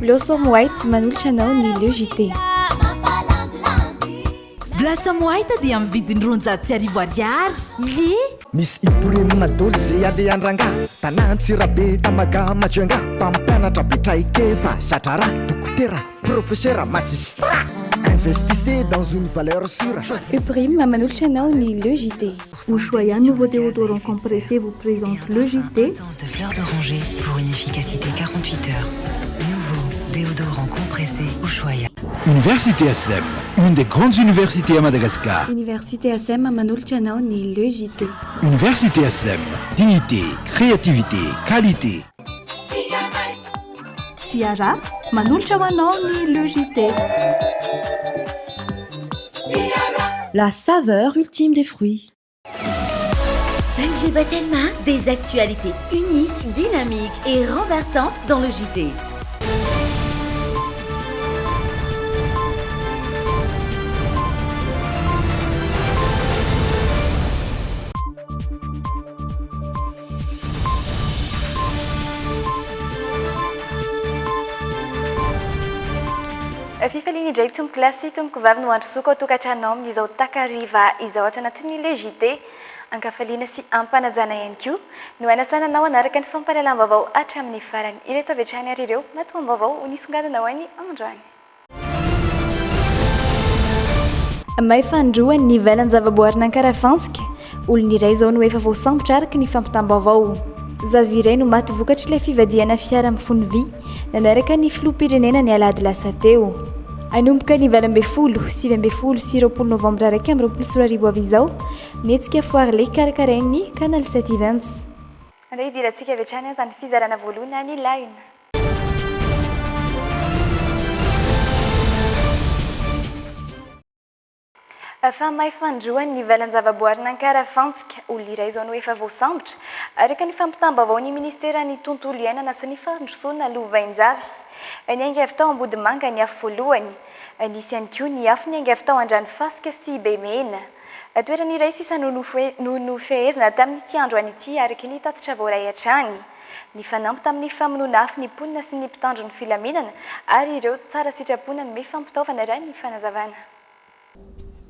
Blossom White manolotra anao ny Le JT. Blossom White dia amin'ny vidiny roanjato sy arivo ariary. Ye misy iporeny madoly zay aleandrangà tanantsirabe tamaga majoanga mpampianatra betraikefa satrara dokotera professeur magistrat investissez dans une valeur sûre. Uprime manolotra anao ny Le JT. Ushuaïa, nouveau déodorant compressé, vous présente le JT. De fleurs d'oranger pour une efficacité 48 heures. Nouveau déodorant compressé Ushuaïa. Université SM, une des grandes universités à Madagascar. Université SM manolotra anao ny Le JT. Université SM, dignité, créativité, qualité. Tiara, manolotra hoanao ny Le JT. La saveur ultime des fruits. 5G Batelma, des actualités uniques, dynamiques et renversantes dans le JT. Fifaliana indray tompo lasy tompoko vavy no andro soka ao tokantranao amin'izao takariva izao ohatra anatin'ny Le JT. Ankafaliana sy ampanajana ihany koa no anasana anao anaraka ny fampahalalam-baovao hatramin'ny farany. Ireto avy hatrany ary ireo matoam-baovao ho nisongadinao any androany. Maifandroany ny valan-javaboarina Ankarafantsika. Olona iray izao no efa voasambotra araka ny fampitam-baovao. Zaza iray no maty vokatry ilay fivadiana fiara mifono vy nanaraka ny filoham-pirenena ny alahady lasa teo. Anomboka ny 20 sy 20 novambra 2024 avy izao netsika foarle karakarain'ny Canal 7 Events. Andeha hidirantsika avy hatrany antany fizarana voalohany any Line. Maifandroany ny valan-javaboarina Ankarafantsika. Olona iray izao no efa voasambotra araka ny fampitam-baovao ny ministeran'ny tontolo iainana sy ny fandrosoana Lovainjavy. Ny angavy tao Ambodimanga ny afo voalohany. Nisy ihany koa ny afo ny angavy tao Andranofaska sy Bemena. Toerana iray sisa no nofehezina tamin'ity androany ity araka ny tatitra voaray hatrany. Ny fanampy tamin'ny famonoana afo ny mponina sy ny mpitandro ny filaminana ary ireo tsara sitraponany me fampitaovana raha ny fanazavana.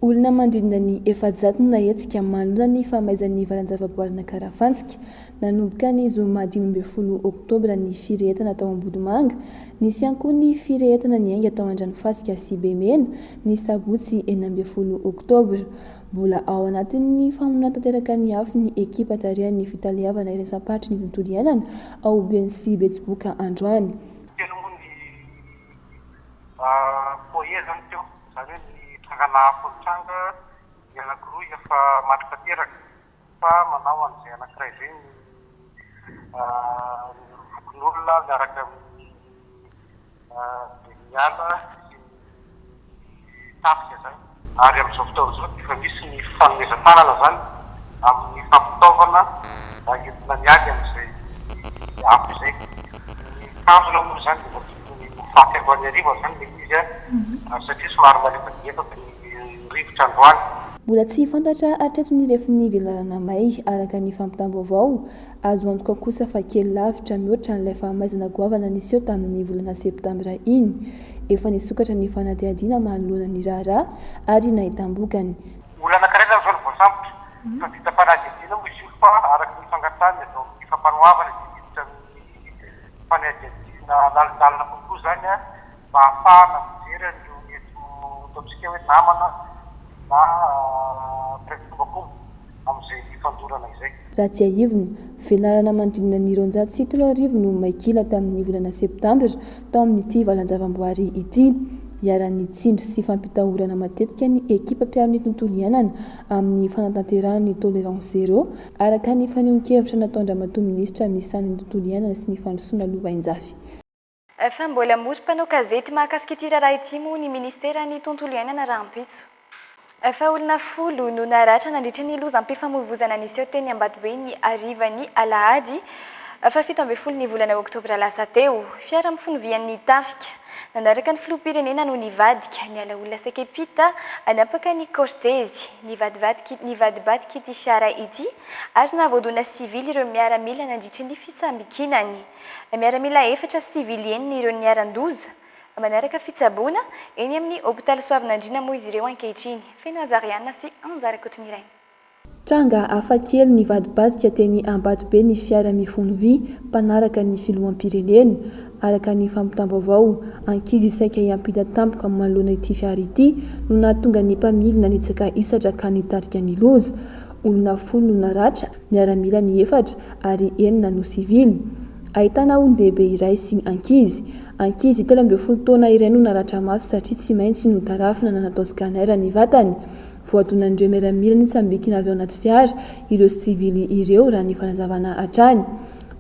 Olona mandrindra ny 700 no nahetsika manona ny famaizan'ny valan-javaboarina Ankarafantsika nanomboka ny zoma 15 oktobra ny firehetana tao Ambodimanga, nisy ihany koa ny firehetana ny ainga tao Andranofaska sy Bemena ny sabotsy 19 oktobra. Mbola ao anatin'ny famonona tanteraka ny afo ny ekipa tarihan'ny fitaliavana iraisam-patry ny tontolo iainana ao BNC Betsiboka androany. Tangana fontranga ny anankiroa efa matroka teraka fa manao an'izay anankiray izay ny vokon'olona miaraka amin'ny miala sy ny tafika zany. Ary amin'izao fotoana izao efa misy ny fanomezam-panana zany amin'ny fampitaovana entina miady amin'izay afo izay. Ny kanjona moa zany dia ny mofaty andoany ariva zany le izy satria somary malefadefaka ny rivotra androany. Mbola tsy fantatra hatreto ny refin'ny velarana may araka ny fampitam-baovao azo antoka kosa fa kely lavitra mihoatra n'ilay fahamaizana goavana nisy eo tamin'ny volana septambra iny. Efa nisokatra ny fanadihadiana manoloana ny raharaha ary nahitam-bokany. Olona anankiray zany izao no voasambotra fa vita fanadihadiana moa izy io fa araka ny fangatahany atao amin'ny fampanohavana iditra amin'ny fanadihadiana lalindalina kokoa zany mba ahafahana mijery an'ireo mety ataontsika hoe namana na mpirevitombakomo amin'izay fandorana izay. Raha tsy ahivona, velarana mandrinina ny 230 no maikila tamin'ny volana septambra tao amin'ity valan-javamboary ity. Iara-ny tsindry sy fampitahorana matetika ny ekipa mpiaro ny tontolo iainana amin'ny fanatanterahany tolérance zéro araka ny fanehoan-kevitra nataon'ny ramatoa minisitra misy ny tontolo iainana sy ny fandrosoana Lovainjavy. Fa mbola mory mpanao gazety mahakasika ity raharaha ity moa ny ministeran'ny tontolo iainana Rampitso. Fa olona 10 no naratra nandritra ny lozam-pifamoivoizana nisy eo teny Ambatobe ny arivany alahady Fa 17 ny volana oktobra lasa teo, fiara mifonovian'ny tafika. Nanaraka ny filoham-pirenena no nivadika ny ala olona sekepita anapaka ny cortège nivadibadika ity fiara ity ary nahavoadona sivily ireo miaramila nandritry ny fitsambikinany. Miaramila efatra sivilieny ireo niaran-doza manaraka fitsaboana eny amin'ny hôpitaly Soavinandriana moa izy ireo ankehitriny. Feno Anjariana sy Anjarakotiny iray. Tranga hafakely nivadibadika teny Ambatobe ny fiara mifono vy mpanaraka ny filoham-pirenena araka ny fampitam-baovao ankizy saika hiampita tampoka manoloana ity fiara ity no nahatonga ny mpamilina nitsaka isatra ka nitarika ny loza. Olona 10 no naratra, miaramila ny efatra ary 9 no sivily. Ahitana olon-dehibe iray sy ankizy 13 taona iray no naratra mafy satria tsy maintsy no tarafina nanatao scanner ny vatany. Voadonan'ireo miaramila nitsambikina avy ao anaty fiara ireo sivily ireo raha ny fanazavana hatrany.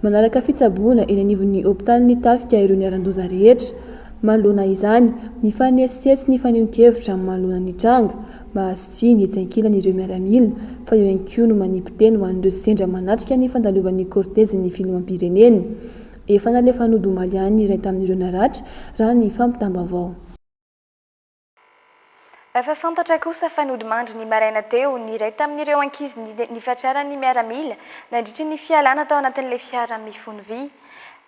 Manaraka fitsaboana eny anivon'ny hôpitaly ny tafika ireo niaran-doza rehetra. Manoloana izany, mifanesisesy ny fanehoan-kevitra manoloana ny tranga mba hasitrihany ny hetsi-ankilany ireo miaramila fa eo ihany koa no manipy-teny ho an'ireo sendra manatrika ny fandalovan'ny cortège ny filoham-pirenena. Efa nalefa nody omaly ihany iray tamin'ireo naratra raha ny fampitam-baovao. Efa fantatra kosa fa nody mandry ny maraina teo ny iray tamin'ireo ankizy nifatraran'ny miaramila nandritry ny fialana tao anatin'ilay fiara mifono vy.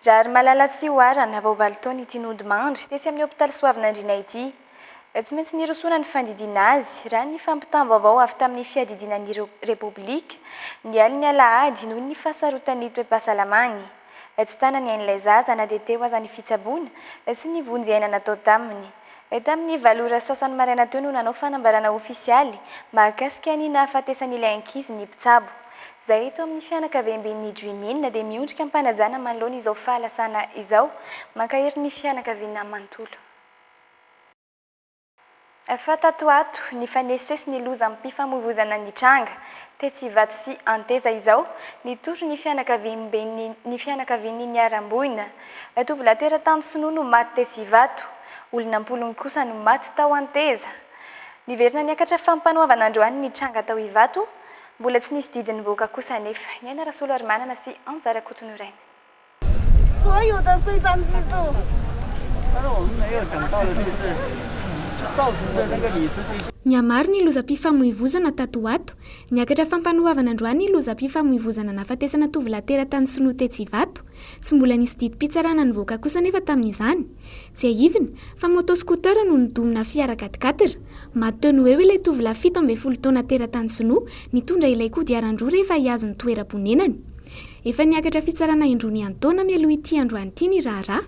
Raha malala tsy oharana vao valo taona ity nody mandry tesy amin'ny hôpitaly Soavinandriana ity. Tsy maintsy nirosoana ny fandidiana azy raha ny fampitam-baovao avy tamin'ny fiadidinan'ny Repoblika ny aliny alahady noho ny fahasarotany toe-pahasalamany. Tsy tanany ain'ilay zaza na dia teo aza ny fitsaboana sy ny vonjy-aina natao taminy. Tamin'ny valora sasany maraina teo no nanao fanambarana ofisialy mahakasika ny nahafatesan'ilay ankizy ny mpitsabo. Izay eto amin'ny fianakavian'ny Juimina dia miondrika ampanajana manoloana izao fahalasana izao mankahery ny fianakaviana manontolo. Fa tatoato ny fanesesy ny loza amin'ny mpifamoivoizana ny tranga Tetsivato sy Anteza izao nitoro ny fianakavian'ny niaram-boina. Tovolahy teratany Sinoa no maty Tetsivato. Olona 10 kosa no maty tao Anteza. Niverina niakatra fampanoavana androany ny tranga tao Ivato, mbola tsy nisy didiny voaka kosa nefa. Ny Aina Rasolo Armanana sy Anjarakotiny iray. Mihamaro ny lozam-pifamoivoizana tatoato. Niakatra fampanoavana androany ny lozam-pifamoivoizana nafatesana tovolahy teratany Sinoa Tetsivato. Tsy mbola nisy didim-pitsarana ny voaka kosa nefa tamin'izany. Tsy ahivina fa moto-scooter no nidomina fiara 4x4. Maty teo no eo ilay tovolahy 17 taona teratany Sinoa nitondra ilay kodiaran-droa rehefa hiazo ny toeram-ponenany. Efa niakatra fitsarana indrony Antaona mialoha ity androany ity ny raharaha.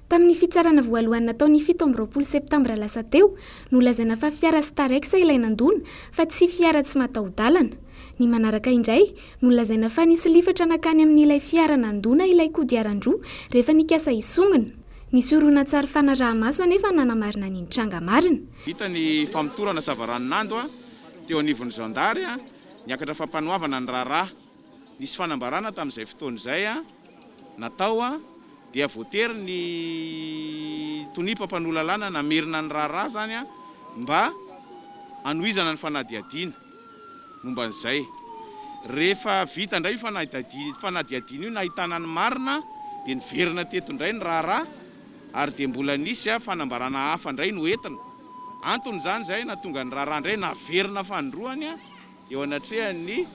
Tamin'ny fitsarana voalohany nataon'ny 17 septambra lasa teo no lazaina fa fiara Starex ilay nandona fa tsy fiara tsy mataho-dalana. Ny manaraka indray no lazaina fa nisy lifatra nakany amin'ilay fiara nandona ilay kodiaran-droa rehefa nikasa hisongina. Nisy horonan-tsary fanaraha-maso anefa nanamarina ny tranga marina. Hita ny famotorana Savaranonando teo anivon'ny Zandary niakatra fampanoavana ny raharaha. Nisy fanambarana tamin'izay fotoana izay natao dia voatery ny tonimpam-panolalana namerina ny raharaha zany mba anohizana ny fanadiadiana momba an'izay. Rehefa vita indray fanadiadiana io nahitana ny marina dia niverina teto indray ny raharaha ary dia mbola nisy fanambarana hafa indray no entina. Antony zany izay nahatonga ny raharaha indray naverina fandroany eo anatrehan'ny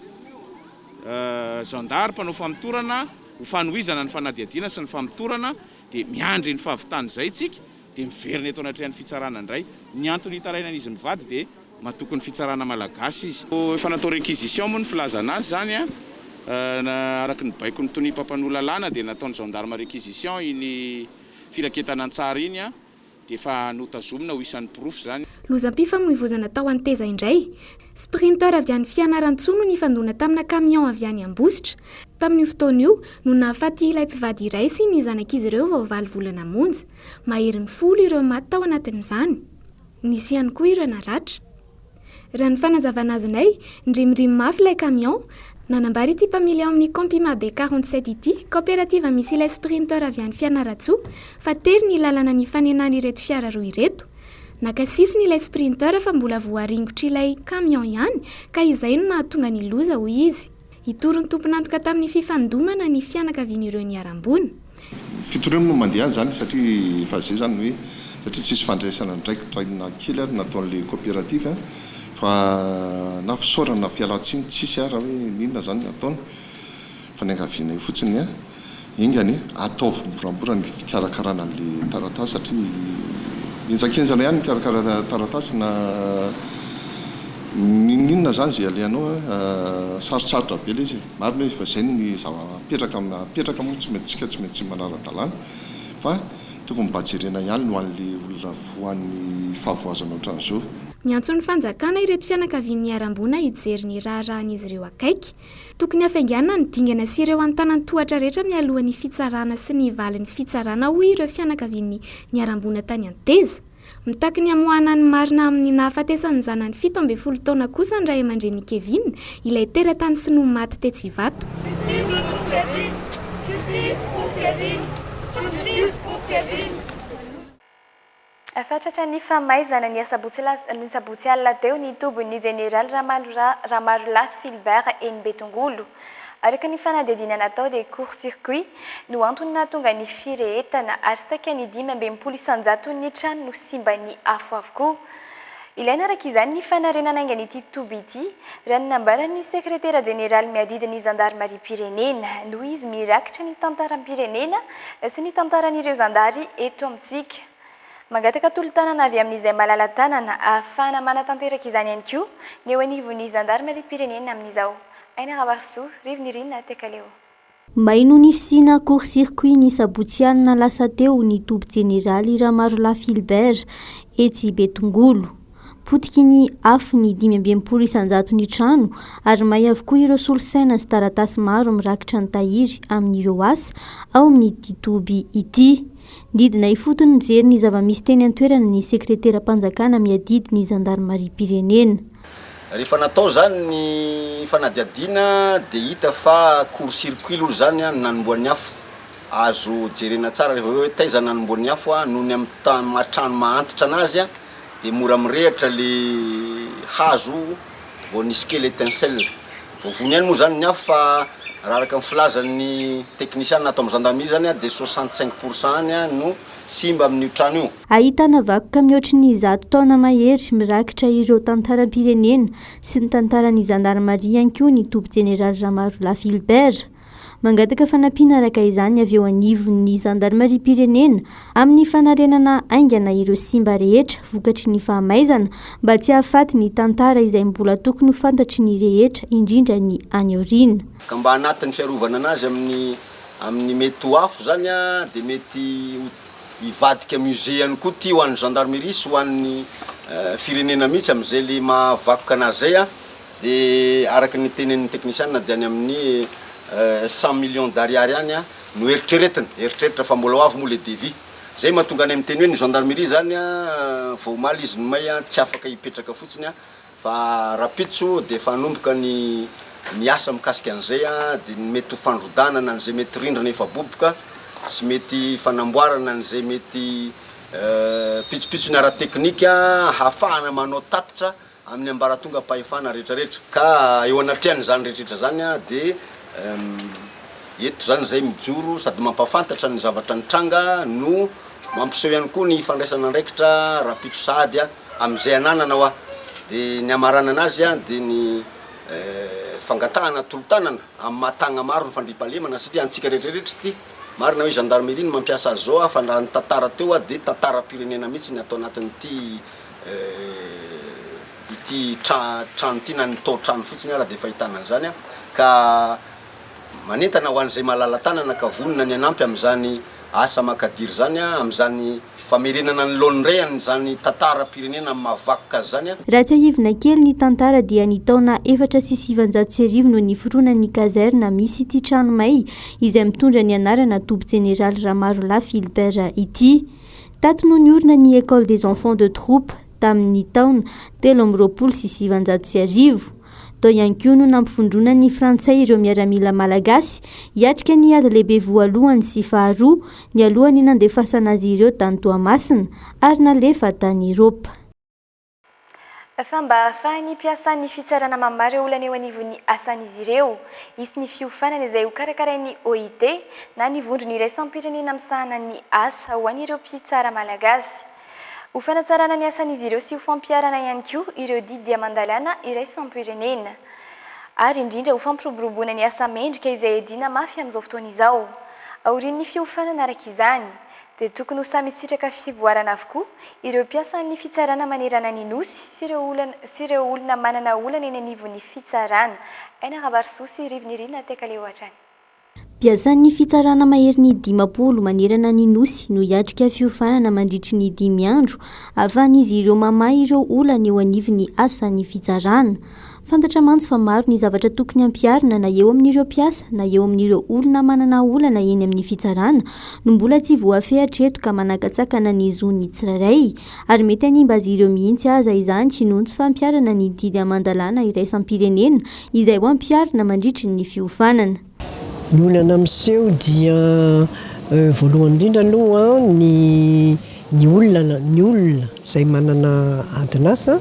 Zandary mpanao famotorana ho fanohizana ny fanadiadiana sy ny famotorana dia miandry ny fahavitany izay tsika dia miverina eto anatrehan'ny fitsarana indray. Ny antony hitaraina izy mivady dia mahatoky ny fitsarana malagasy izy. Efa natao réquisition moa ny filazana azy zany araky ny baiko ny tonimpam-panolalana dia nataon'ny gendarme réquisition iny firaketana an-tsara iny dia efa notazomina ho isan'ny proof zany. Lozam-pifamoivoizana tao Anteza indray. Sprinter avy any Fianaratsoa no nifandona tamina camion avy any Ambositra. Tamin'io fotoana io no nahafaty ilay mpivady iray sy ny zanak'izy ireo vao 9 volana monja. Mahery ny 10 ireo maty tao anatin'izany. Nisy ihany koa ireo naratra. Raha ny fanazavana azonay, ndrimindrimy mafy ilay camion. Nanambary ity mpamily ao amin'ny Campima B47 ity, coopérative misy ilay sprinter avy any Fianaratsoa, fa tery ny lalana ny fanenana ireto fiara roa ireto. Nakasisiny ilay sprinter fa mbola voaringotra ilay camion ihany, ka izay no nahatonga ny loza hoy izy. Itorony tomponantoka tamin'ny fifandomana ny fianakavian'ireo niarambony. Fitorana no mandeha zany satria fa zay zany hoe satria tsisy fandraisana ndraikitra na kely ary nataon'le coopérative fa na fisaorana fialatsiny tsisy ara hoe ninona zany ataony fa ny angaviana io fotsiny ingany ataovy moramora ny fikarakarana an'le taratasy satria enjakenjana ihany mikarakara taratasy na ninona zany zay aleanao sarosarotra be le izy marina hoe fa zay ny zava-petraka moa tsy mety tsy manara-dalàna fa tokony mba jerena ihany no an'le olona voan'ny fahavoazana ohatran'izao. Miantso ny fanjakana ireto fianakavian'ny arambona hijery ny raharahan'izy ireo akaiky. Tokony hafainganana ny dingana sy ireo antanantohatra rehetra mialoha ny fitsarana sy ny valin'ny fitsarana hoy ireo fianakavian'ny arambona tany Anteza. Mitaky ny amoahana ny marina amin'ny nahafatesan'ny zanany 17 taona kosa ny ray aman-dreny Kevin ilay teratany sy no maty tetsy Ivato. Fatratra ny famaizana ny sabotsy alina teo ny tobon'ny Général Ramarolà Philbert eny Betongolo. Araka ny fanadihadiana natao dia court-circuit no antony nahatonga ny firehetana ary sakany 15 isanjaton'ny trano no simban'ny afo avokoa. Ilaina araka izany ny fanarenana aingan'ity toby ity raha ny nambaran'ny sekretera jeneral miadidin'ny zandarmarie-pirenena noho izy mirakitra ny tantaram-pirenena sy ny tantaran'ireo zandary eto amintsika. Mangataka tolo-tanana avy amin'izay malala-tanana ahafahana manatanteraka izany ihany koa ny eo anivon'ny zandarmarie-pirenena amin'izao. Aina Rabasso, Rivinirina Tekaleo. Maino ny fisina court-circuit ny sabotsianina lasa teo ny toby jeneraly Ramarolà Philbert etsy Betongolo. Potiky ny afo ny 15 isanjaton'ny trano ary may avokoa ireo solosaina sy taratasy maro mirakitra ny tahiry amin'ireo asa ao amin'ity toby ity. Didina ifotony jery ny zava-misy teny an-toerana ny sekretera-panjakana miadidy ny zandarmarie-pirenena. Rehefa natao zany ny fanadiadiana dia hita fa court-circuit aloha zany nanomboan'ny afo. Azo jerena tsara rehefa hoe taiza nanomboan'ny afo noho ny amin'ny trano mahantitra anazy dia mora mirehitra le hazo vao nisy kely étincelle. Vovony ihany moa zany ny afo fa raha araka ny filazan'ny teknisiana natao amin'ny gendarmerie zany dia 65% no simba amin'io trano io. Ahitana vakoka mihoatry ny 100 taona mahery mirakitra ireo tantaram-pirenena sy ny tantaran'ny zandarmarie ihany koa ny toby jeneraly Ramarolà Philbert. Mangataka fanampiana araka izany avy eo anivon'ny zandarmarie-pirenena amin'ny fanarenana aingana ireo simba rehetra vokatry ny fahamaizana mba tsy hahafaty ny tantara izay mbola tokony ho fantatry ny rehetra indrindra ny any aoriana. Ka mba anatin'ny fiarovana anazy amin'ny mety ho afo zany dia mety hivadika musée ihany koa ty ho an'ny gendarmerie sy ho an'ny firenena mihitsy amin'izay le mahavakoka anazy zay dia araka ny tenen'ny teknisiana dia any amin'ny 100 millions d'ariary ihany no eritreretra fa mbola ho avy moa le devis. Zay mahatonga any amin'ny teny hoe ny gendarmerie zany vao omaly izy no may tsy afaka hipetraka fotsiny fa rapitso dia fanomboka ny asa mikasika an'izay dia mety ho fandrodanana an'izay mety rindrana efa boboka sy mety fanamboarana an'izay mety pitsopitso ny ara-teknika hahafahana manao tatitra amin'ny ambaratonga mpahefana rehetrarehetra ka eo anatrehany zany rehetrarehetra zany dia eto zany zay mijoro sady mampafantatra ny zavatra nitranga no mampiseho ihany koa ny fandraisana andraikitra rapitso sady amin'izay ananana dia ny amarana anazy dia ny fangatahana tolo-tanana amin'ny mahatagna maro ny fandriampahalemana satria antsika rehetrarehetra ty marina hoe gendarmerie no mampiasa azy zao fa raha ny tantara teo dia tantara-pirenena mihitsy ny atao anatin'ity ity trano ty na ny tao-trano fotsiny raha dia fahitana an'izany ka manentana ho an'izay malala-tanana ka vonona ny anampy amin'izany asa makadiry zany amin'izany famerenana ny lohan'ireny zany tantara-pirenena mahavakoka azy zany. Raha tsy ahivina kely ny tantara dia ny taona 490 no niforoana ny kazerna misy ity trano may izay mitondra ny anarana toby jeneraly Ramarolà Philbert ity. Tato no niorina ny école des enfants de troupe tamin'ny taona 1390. Tao ihany koa no nampifondrona ny frantsay ireo miaramila malagasy hiatrika ny ady lehibe voalohany sy faharoa ny alohany nandefasana azy ireo tany Toamasina ary nalefa tany Eropa. Fa mba ahafahany mpiasa ny fitsarana mambary olana eo anivon'ny asan'izy ireo, isy ny fiofanana izay ho karakarain'ny OIT na ny vondrony iraisam-pirenena misahana ny asa ho an'ireo mpitsara malagasy. Ho fanatsarana ny asan'izy ireo sy ho fampiarana ihany koa ireo didy mandalana iraisam-pirenena. Ary indrindra ho fampiroboroboana ny asa mendrika izay edina mafy amin'izao fotoana izao. Aorian'ny fiofanana araka izany, dia tokony ho samy sitraka fivoarana avokoa ireo mpiasan'ny fitsarana manerana ny nosy sy ireo olona manana olana eny anivon'ny fitsarana. Aina Rabarsosy Rivinirina Tekaleo hatrany. Mpiasan'ny fitsarana maherin'ny 10 manerana ny nosy no hiatrika fiofanana mandritry ny 5 andro ahafahan'izy ireo mamahy ireo olana eo anivon'ny asan'ny fitsarana. Fantatra mantsy fa maro ny zavatra tokony ampiarina na eo amin'ireo mpiasa na eo amin'ireo olona manana olana eny amin'ny fitsarana no mbola tsy voafehatra eto ka manakatsakana ny zon'ny tsirairay ary mety hanimba azy ireo mihitsy aza izany tsy noho ny tsy fampiarana ny didy amandalana iraisam-pirenena izay ho ampiarina mandritry ny fiofanana. Ny olana miseho dia voalohany indrindra aloha ny olona izay manana adinasa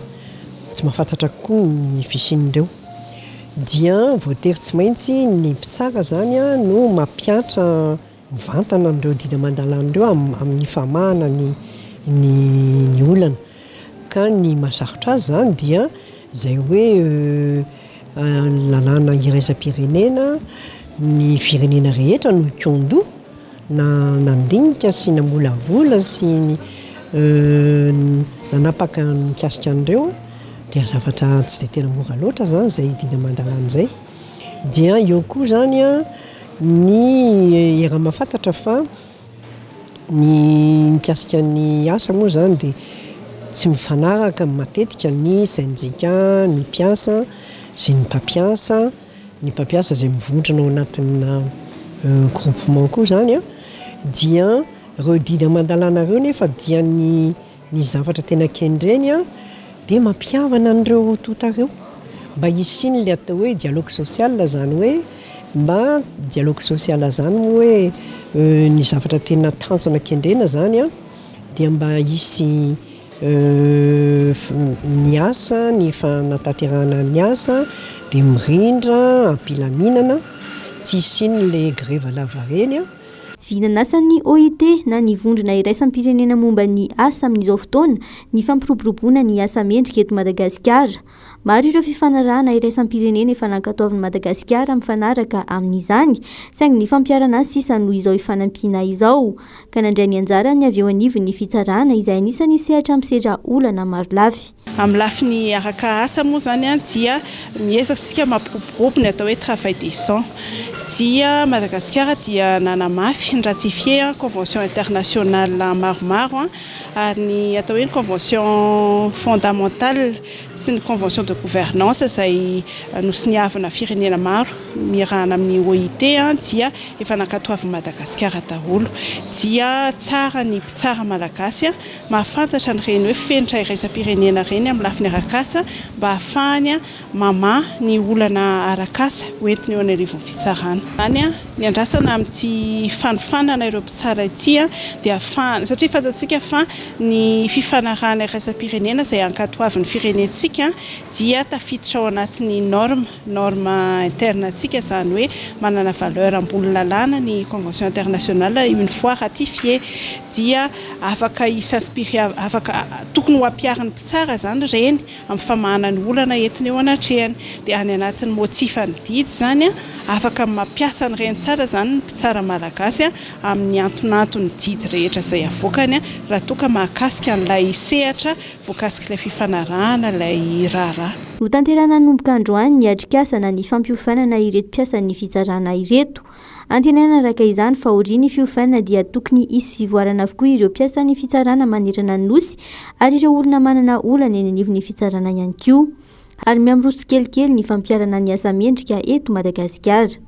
tsy mahafantatra koa ny fisian'ireo dia voatery tsy maintsy ny mpitsara zany no mampiatra mivantana amin'ireo didy amandalan'ireo amin'ny famahana ny olana ka ny mahasarotra azy zany dia izay hoe lalàna iraisam-pirenena ny firenena rehetra no kondo na nandinika sy namolavola sy nanapaka mikasika an'ireo dia zavatra tsy dia tena mora loatra zany izay didy amandalan'izay zay dia eo koa zany ny era mahafantatra fa ny mikasika ny asa moa zany dia tsy mifanaraka matetika ny syndicat ny mpiasa sy ny mpampiasa izay mivondrona ao anatina groupement koa zany dia ireo didy amandalana ireo nefa dia ny zavatra tena kendreny dia mampiavana an'ireo totareo mba hisiny le atao hoe dialogue social zany hoe mba dialogue social zany hoe ny zavatra tena tanjona kendrena zany dia mba hisy ny asa ny fanatanterahana ny asa dia mirindra ampilaminana tsy hisiny le grève lava reny Vinanasan'ny OIT na ny vondrona iraisam-pirenena momba ny asa amin'izao fotoana ny fampiroboroboana ny asa mendrika eto Madagasikara. Maro ireo fifanarahana iraisam-pirenena efa nankatoavin'i Madagasikara mifanaraka amin'izany saingy ny fampiarana azy sisa noho izao ifanampiana izao ka nandray ny anjarany avy eo anivon'ny fitsarana izay anisany sehatra misedra olana maro lafy. Amin'ny lafiny araka asa moa zany dia miezaka mampiroborobo ny atao hoe travail décent. Dia Madagasikara dia nanamafy ratifié convention internationale maromaro ary ny atao hoe convention fondamentale sy ny convention de gouvernance izay nosiniavana firenena maro miarahana amin'ny OIT dia efa nankatoavin'i Madagasikara daholo. Dia tsara ny mpitsara malagasy mahafantatra an'ireny hoe fenitra iraisam-pirenena ireny amin'ny lafiny arakasa mba ahafahany mamahy ny olana arakasa hoentiny eo an'arivon'ny fitsarana. Any ny andrasana amin'ity fanofanana ireo mpitsara ity dia ahafahana satria fantatsika fa ny fifanarahana iraisam-pirenena izay ankatoavin'ny firenentsika dia tafiditra ao anatin'ny norme interne antsika zany hoe manana valeur ambony lalàna ny convention internationale une fois ratifié dia afaka s'inspirer afaka tokony ho ampiarin'ny mpitsara zany reny amin'ny famahana ny olana entiny eo anatrehany dia any anatin'ny motifany didy zany afaka mampiasa ny reny tsara zany ny mpitsara malagasy amin'ny antonantony didy rehetra izay avoakany raha toka mahakasika an'ilay sehatra voakasika ilay fifanarahana ilay raharaha. No tanterana nomboka androany ny atrikasana ny fampiofanana ireto mpiasan'ny fitsarana ireto. Antenana araka izany fa orin'ny fiofanana dia tokony hisy fivoarana avokoa ireo mpiasan'ny fitsarana manerana ny nosy ary ireo olona manana olana eny anivon'ny fitsarana ihany koa. Ary miamroso kelikely ny fampiarana ny asa mendrika eto Madagasikara.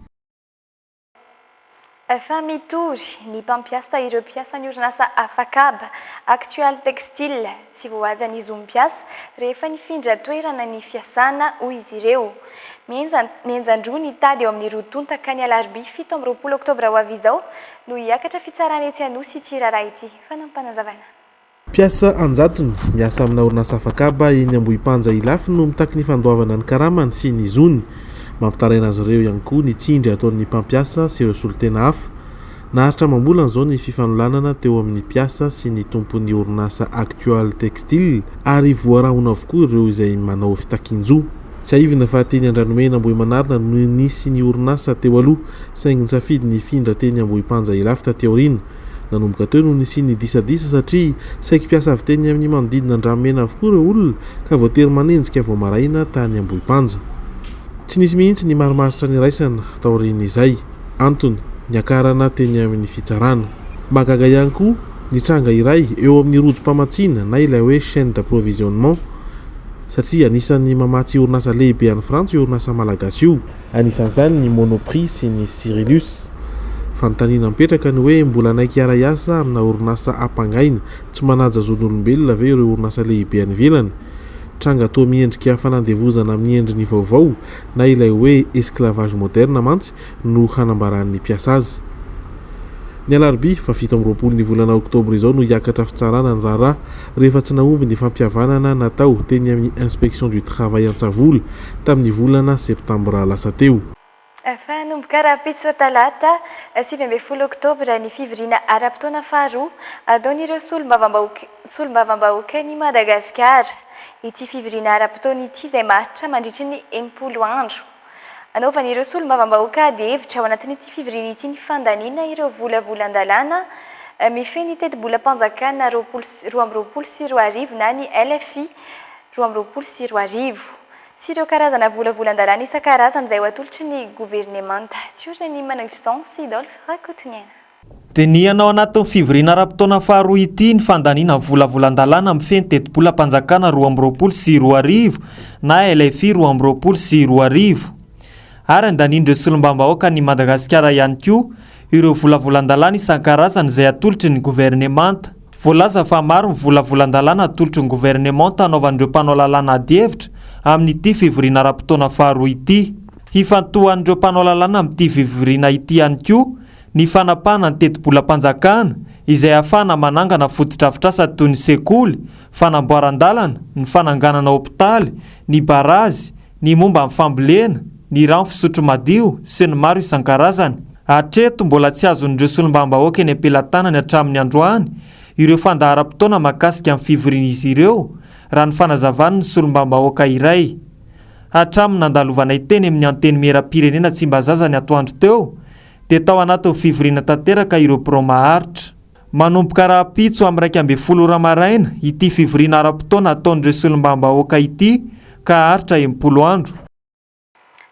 Efa mitory ny mpampiasa ireo mpiasan'ny orinasa Afakaba Actual Textile tsy voajan'izy ho mpiasa rehefa nifindra toerana ny fiasana hoy izy ireo. Mienjandroa ny tady eo amin'ny rotonta ka ny alarobia 17 oktobra ho avy izao no hiakatra fitsarana etsy Anosy ity raharaha ity. Fanampanazavana. Piasa Anjatony miasa amina orinasa Afakaba eny Ambohipanja Ilafy no mitaky ny fandoavana ny karamany sy ny zony. Mampitaraina azy ireo ihany koa ny tsindry ataon'ny mpampiasa sy ireo solotena hafa. Naharitra mambolana izao ny fifanolanana teo amin'ny piasa sy ny tompon'ny orinasa Actual Textile ary voarahona avokoa ireo izay manao fitakin-jo. Tsy aivina fa teny Andranomena Ambohimanarina no nisy ny orinasa teo aloha saingy nisafidy ny hifindra teny Ambohipanja Ilafy taty aoriana. Nanomboka teo no nisy ny disadisa satria saiky piasa avy teny amin'ny manodidina Andramena avokoa ireo olona ka voatery manenjika vao maraina tany Ambohipanja. Tsy nisy mihitsy ny marimaritra niraisana taorian'izay. Antony niakarana teny amin'ny fitsarana. Mahagaga ihany koa ny tranga iray eo amin'ny rojo-pamatsiana na ilay hoe chaîne d'approvisionnement satria anisan'ny mamatsy orinasa lehibe any Frantsa io orinasa malagasy io. Anisan'izany ny Monoprix sy ny Cyrillus. Fanontaniana mipetraka ny hoe mbola naiky ara-iasa amina orinasa ampangaina tsy manaja zon'olombelona ve ireo orinasa lehibe any ivelany. Tranga toa miendrika fanandevozana amin'ny endriny vaovao na ilay hoe esclavage moderne mantsy no hanambaran'ny piasa azy. Ny alarobia fa 7 ny volana oktobra izao no hiakatra fitsarana ny raharaha rehefa tsy nahomby ny fampihavanana natao teny amin'ny inspection du travail Antsavola tamin'ny volana septambra lasa teo. Fanomboka raha-pitso talata 7 oktobra ny fivoriana ara-potoana faharoa ataon'ireo solombavambahoaka ny Madagasikara. Ity fivoriana ara-potoana ity izay maharitra mandritra ny 80 andro. Anaovan'ireo solombavambahoaka ady hevitra ao anatin'ity fivoriana ity ny fandaniana ireo volavolan-dalàna mifehy ny teti-bolam-panjakana 2024 na ny LFI 2024 sy ireo karazana volavolan-dalàna isan-karazany izay ho atolotry ny gouvernemanta. Tsy ohatra ny manao ifitona Sidolphe Rakotoniana. Tenianao anatin'ny fivoriana ara-potoana faharoa ity ny fandaniana volavolan-dalàna mifehy ny teti-bolam-panjakana 2024 na LFI 2024 ary andanindreo solombavambahoaka ny Madagasikara ihany koa ireo volavolan-dalàna isan-karazany izay atolotry ny gouvernemanta. Voalaza fa maro ny volavolan-dalàna atolotry ny gouvernemanta anaovan'ireo mpanao lalàna ady hevitra amin'ity fivoriana ara-potoana faharoa ity. Hifantohan'ireo mpanao lalàna amin'ity fivoriana ity ihany koa ny fanapahana ny teti-bolam-panjakana izay ahafahana manangana foto-drafitrasa toy ny sekoly, fanamboaran-dalana, ny fananganana hopitaly, ny barazy, ny momba amin'ny fambolena, ny rano fisotro madio sy ny maro isan-karazany. Hatreto mbola tsy azon'ireo solombavambahoaka eny am-pelantanany hatramin'ny androany ireo fandaharam-potoana mahakasika amin'ny fivoriana izy ireo raha ny fanazavana ny solombavambahoaka iray. Hatramin'ny nandalovanay teny amin'ny anteny miera-pirenena Tsimbazaza ny atoandro teo dia tao anatin'ny fivoriana tanteraka ireo mpirao-maharitra. Manomboka raha-pitso amin'ny 12 ramaraina ity fivoriana ara-potoana ataon'ireo solombavambahoaka ity ka haritra 80 andro.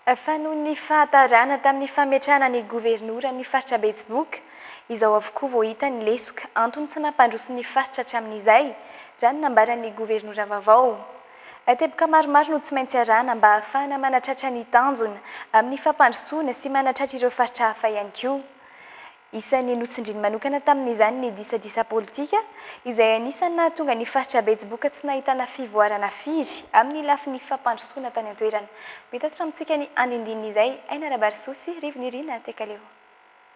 Fa noho ny fahatarana tamin'ny fametrahana ny gouvernoura ny faritra Betsiboka, izao avokoa vao hita ny lesoka antony tsy nampandroso ny faritra hatramin'izay raha ny nambaran'ny gouvernoura vaovao. Teboka maromaro no tsy maintsy arahana mba ahafahana manatratra ny tanjona amin'ny fampandrosoana sy manatratra ireo faritra hafa ihany koa. Isan'ny notsindriny manokana tamin'izany ny disadisa politika izay anisany nahatonga ny faritra Betsiboka tsy nahitana fivoarana firy amin'ny lafin'ny fampandrosoana tany an-toerana. Mitatitra amintsika ny andindinin'izay Aina Rabarisosy Rivinirina Tekaleo.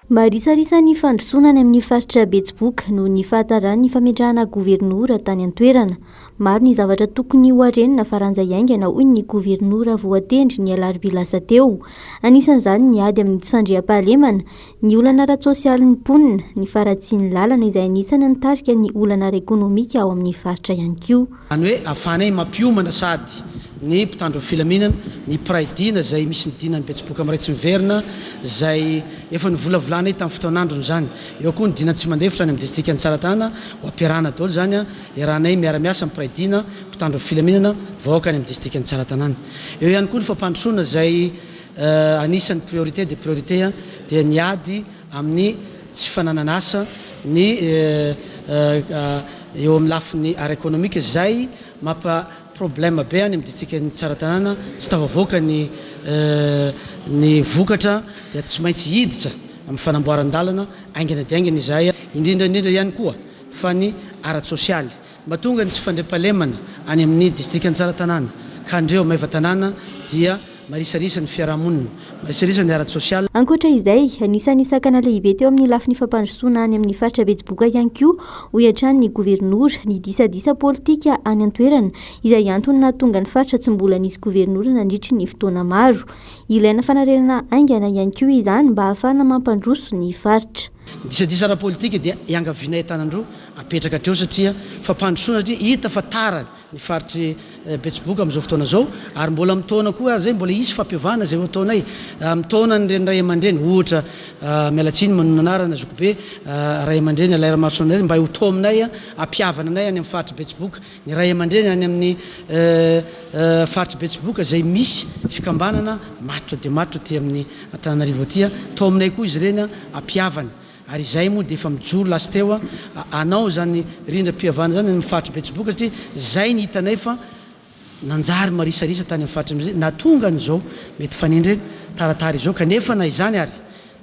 Marisarisa ny fandrosoana amin'ny faritra Betsiboka noho ny fahatarany fametrahana gouvernoura tany an-toerana. Maro ny zavatra tokony ho arenina faranja iaingana hoy ny gouvernoura voatendry ny alarobia lasa teo. Anisan'izany ny ady amin'ny tsy fandriam-pahalemana, ny olana ara-tsosialy ny mponina, ny faratsiany lalana izay anisany nitarika ny olana ara-ekônomika ao amin'ny faritra ihany koa. Any hoe ahafahanay mampiomana sady ny mpitandro filaminana, ny praidina izay misy ny dinany Betsiboka amin'ny Raitsy Miverina izay efa nivolavolana tamin'ny fotoanandrony zany. Eo koa ny dinany tsy mandefitra any amin'ny distrikta Tsaratanana ho ampiarahana daholo zany iarahanay miara-miasa amin'ny praidina mpitandro filaminana vahoaka any amin'ny distrikta Tsaratanana. Eo ihany koa ny fampandrosoana izay anisan'ny priorité de priorité dia ny ady amin'ny tsy fananana asa ny eo amin'ny lafiny ara-ekônomika izay problème be any amin'ny distrikta Tsaratanana tsy tavavoaka ny vokatra dia tsy maintsy hiditra amin'ny fanamboaran-dalana aingana dia aingana izay indrindraindrindra ihany koa fa ny ara-tsosialy mahatonga ny tsy fandriam-pahalemana any amin'ny distrikta Tsaratanana ka andreo maiva tanàna dia marisarisa ny fiarahamonina marisarisa ny ara sosial. Ankoatra izay anisany sakana lehibe teo amin'ny lafiny fampandrosoana any amin'ny faritra betsiboka ihany koa hoiatran'ny gouvernoura ny disadisa politika any an-toerana izay antony nahatonga ny faritra tsy mbola nisy gouvernoura nandritry ny fotoana maro. Ilaina fanarenana aingana ihany koa izany mba ahafahana mampandroso ny faritra. Disadisa ara-politika dia iangaviana tanandroa apetraka hatreo satria fampandrosoana satria hita fa tara ny faritry betsiboka amin'izao fotoana zao ary mbola mitaona koa zay mbola isy fampiavana zay ataonay mitaona ny reny ray aman-dreny ohatra mialatsiny manona anarana zokobe ray aman-dreny alaira masonay mba ho to aminay ampiavana anay any amin'ny faritry betsiboka ny ray aman-dreny any amin'ny faritry betsiboka zay misy fikambanana matotra dia matotra ty amin'ny Antananarivo aty to aminay koa izy reny ampiavana. Ary izay moa dia efa mijoro lasa teo anao zany rindram-pihavana zany amin'ny faritry betsiboka satria zay ny hitanay fa nanjary marisarisa tany amin'ny faritry amizay natonga an'izao mety fanindreny taratara izao kanefa na izany ary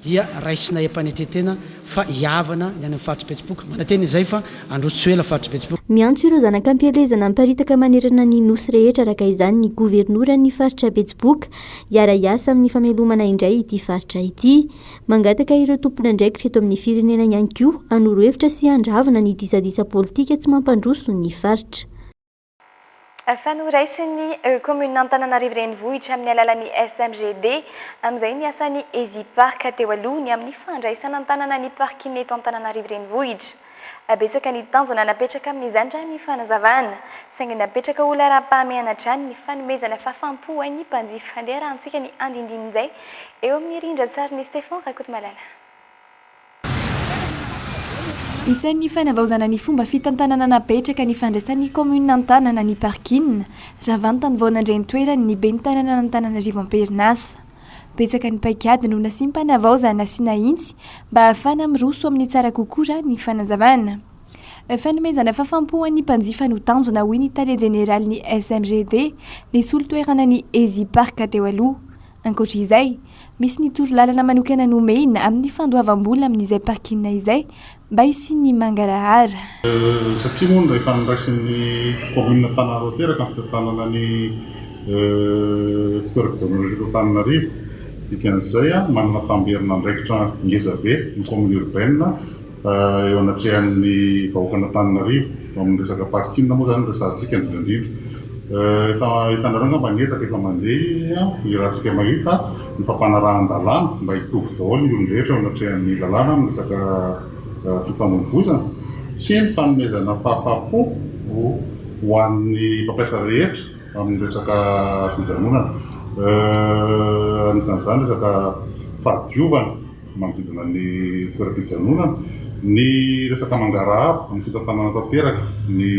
dia raisinay ampanetretena fa hiavana ny any amin'ny faritry betsiboka manateny izay fa androso tsy ela faritry betsiboka. Miantso ireo zanak'ampielezana miparitaka manerana ny nosy rehetra araka izany ny gouvernoura ny faritra betsiboka hiara-hiasa amin'ny famelomana indray ity faritra ity. Mangataka ireo tompon'andraikitra eto amin'ny firenena ihany koa hanoro-hevitra sy handravana ny disadisa politika tsy mampandroso ny faritra. Fanoraisin'ny commune Antananarivo renivohitra amin'ny alalan'ny SMGD amin'izay ny asan'ny Easy Park teo aloha ny amin'ny fandraisana antanana ny parking eto Antananarivo renivohitra. Betsaka ny tanjona napetraka amin'izany trany ny fanazavana saingy napetraka olona raha-pahamehana trany ny fanomezana fahafampo ny mpanjifa handeha rahantsika ny andindin'izay eo amin'ny rindra tsary ny Stéphane Rakotomalala. Isan'ny fanavaozana ny fomba fitantanana napetraka ny fandraisan'ny commune Antanana ny parking raha vantany vao nandray ny toerany ny ben'ny tanàna Antananarivo amperinasa. Betsaka ny paikady no nasiany mpanavaozana sy nahintsy mba ahafahana miroso amin'ny tsara kokoa ny fanazavana. Fanomezana fahafampoan'ny mpanjifa no tanjona hoy ny tale jeneraly ny SMGD ny solo-toerana ny Easy Park teo aloha. Ankoatra izay, misy ny toro-lalana manokana nomena amin'ny fandoavam-bola amin'izay parking izay mba isiany mangarahara. Satria moa rehefa niraisin'ny commune Tananarivo teraka amin'ny fitantanana ny fitoeram-pijanonana Antananarivo dikan'izay manana tamberina andraikitra ngeza be ny commune urbaine eo anatrehan'ny vahoaka Antananarivo amin'ny resaka parking moa zany resantsika indrindra. Efa hitanareo ngamba ngezaka efa mandeha irahantsika mahita ny fampanarahan-dalàna mba hitovy daholo ny olon-drehetra eo anatrehan'ny lalàna amin'ny resaka fifamoivoizana sy ny fanomezana fahafahpo ho an'ny mpampiasa rehetra amin'ny resaka fijanonana. Anisan'izany resaka fahadiovana manodidina ny toeram-pijanonana, ny resaka mangarahaba amin'ny fitantanana tanteraka ny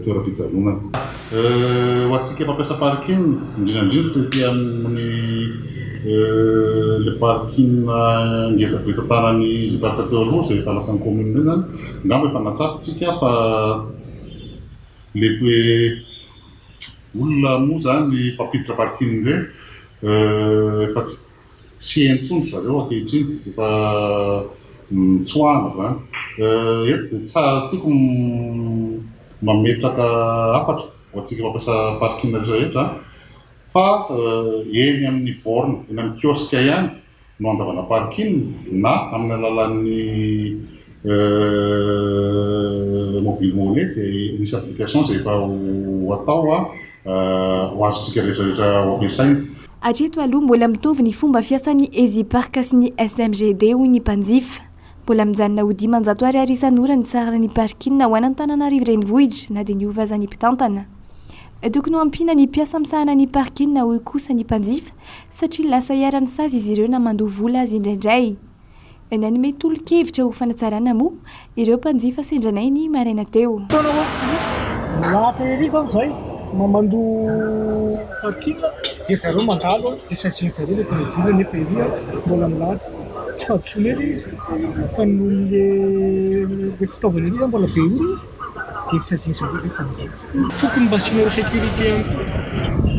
toeram-pijanonana. Ho antsika mpampiasa parking indrindrandrindra tetỳ amin'ny le parking ngeza be tantanany Easy Park teo aloha izay efa lasan'ny commune io zany ngamba efa natsapitsika fa lehibe olona moa zany mpampiditra parking ireny efa tsy hentsony zareo ankehitriny efa mitsoahana zany. Eto dia tsara tiako mametraka hafatra ho antsika mampiasa parking rehetra fa eny amin'ny borne eny amin'ny kiosque ihany no andavana parking na amin'ny alalan'ny mobile money zay misy application zay efa ho atao ho azontsika rehetrarehetra ho ampiasaina. Hatreto aloha mbola mitovy ny fomba fiasan'ny Easy Park sy ny SMGD hoy ny mpanjifa. Mbola mijanona ho 500 ariary isan'ora ny tsara ny parking ho any Antananarivo renivohitra na dia niova aza ny mpitantana. Tokony ampiana ny mpiasa misahana ny parking hoy kosa ny mpanjifa satria lasa hiarany sazy izy ireo na mandoha vola azy indraindray. Na ny mety tolo-kevitra ho fanatsarana moa ireo mpanjifa sendranay ny maraina teo. Lahatra ery zao zay mamando parking dia zareo mandalo dia satria zareo le tomobile nefa ery mbola milahatra tsy fampisomery fa le fitaovana ery mbola be iny dia satria zareo efa tokony mba asiana sécurité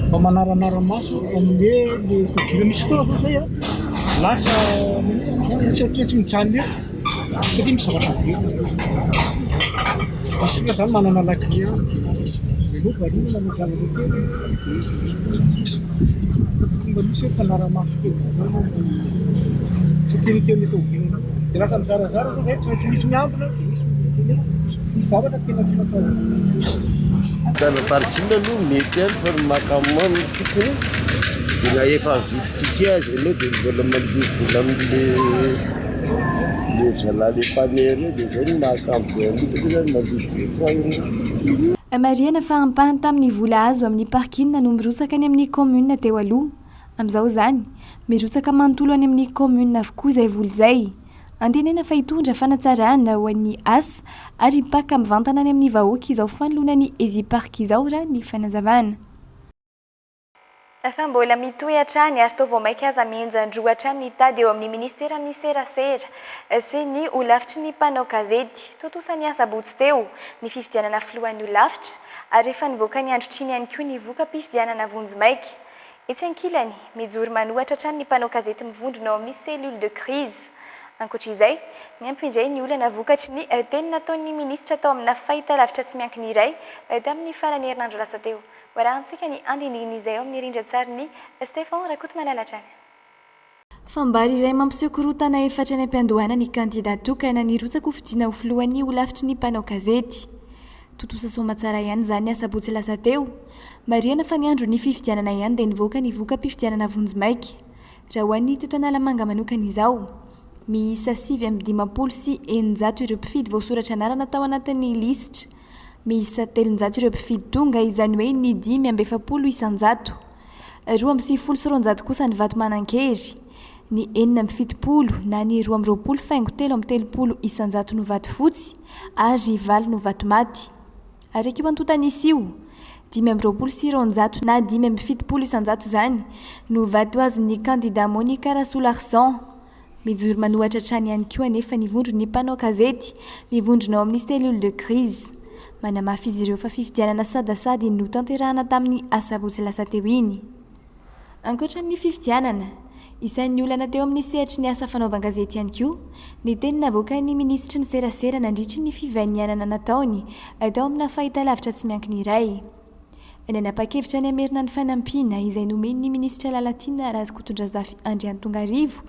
mba manaranara maso amin'le tomobile misy fotoana zao zay lasa satria tsy mijanona eto satria misy zavatra be asika zany manana lakile fomba misy hoe tanara-mafy tenikely atao viana dia lasa mizarazara zao rehetra misy miambina misy zavatra tena Tanapartina aloha mety any fa makamamy fotsiny dia na efa viditika azy aloha dia mbola mandio vola amin'le zalahy le mpanery dia zay no mahakamo be alika zany mandio be koa io. Mariana fahampahany tamin'ny vola azo amin'ny parkina no mirotsaka any amin'ny commune teo aloha. Amin'izao zany mirotsaka manontolo any amin'ny commune avokoa izay vola izay. Antenena fa hitondra fanatsarana ho an'ny asa ary paka mivantana any amin'ny vahoaka izao fanoloana ny Ezipark izao raha ny fanazavana. Efa mbola mitohatra ny ary toa maika aza mienjan-droatra ny tady eo amin'ny ministeran'ny serasera sy ny olavitry ny mpanao gazety. Totosany asa botsy teo ny fifidianana filohan'ny olavitra ary efa nivoaka ny androtriny ihany koa ny voka-pifidianana vonjy-maika. Etsy ankilany mijoro manohatra trany ny mpanao gazety mivondrona ao amin'ny cellule de crise. Ankoatr'izay, ny ampindray ny olana vokatry ny teny nataon'ny ministra tao amina fahitalavitra tsy miankina iray tamin'ny farany herinandro lasa teo. Warahantsika ny andindign'izay ao amin'ny rindran-tsary ny Stéphane Rakoto Manalatrany. Fambary iray mampiseho korontana efatra ny ampiandohana ny kandida tokana nirotsaka ho fidiana ho filohan'ny olavitry ny mpanao gazety. Totosa somatsara ihany zany asa botsy lasa teo. Mariana fa niandro ny fifidianana ihany dia nivoaka ny voka-pifidianana vonjy-maika. Raha ho an'ny teto Analamanga manokana izao, miisa 5 sy 900 ireo mpifidy voasoratra anarana tao anatin'ny lisitra. Miisa 300 ireo mpifidy tonga izany hoe ny 570 isan-jato. 290 kosa ny vato manan-kery. Ny 470 na ny 220 faingo 330 isan-jato no vato fotsy ary 8 no vato maty. Ary ekeo antota-nisy io 520 sy 200 na 570 isan-jato zany no vato azon'ny kandida Monica Rasoularsan. Mijoro manohatra trany ihany koa anefa nivondro ny mpanao gazety mivondrona ao amin'ny cellule de crise. Manamafy izy ireo fa fifidianana sadasady no tanterahana tamin'ny asa botsy lasa teo iny. Ankoatran'ny fifidianana, isan'ny olana teo amin'ny sehatry ny asa fanaovan-gazety ihany koa, ny teny navoaka ny ministra ny serasera nandritry ny fivanianana nataony tao amina fahitalavitra tsy miankina iray. Nanapa-kevitra ny amerina ny fanampiana izay nomen'ny ministra Lalatina Razakotondrazafy Andriantongarivo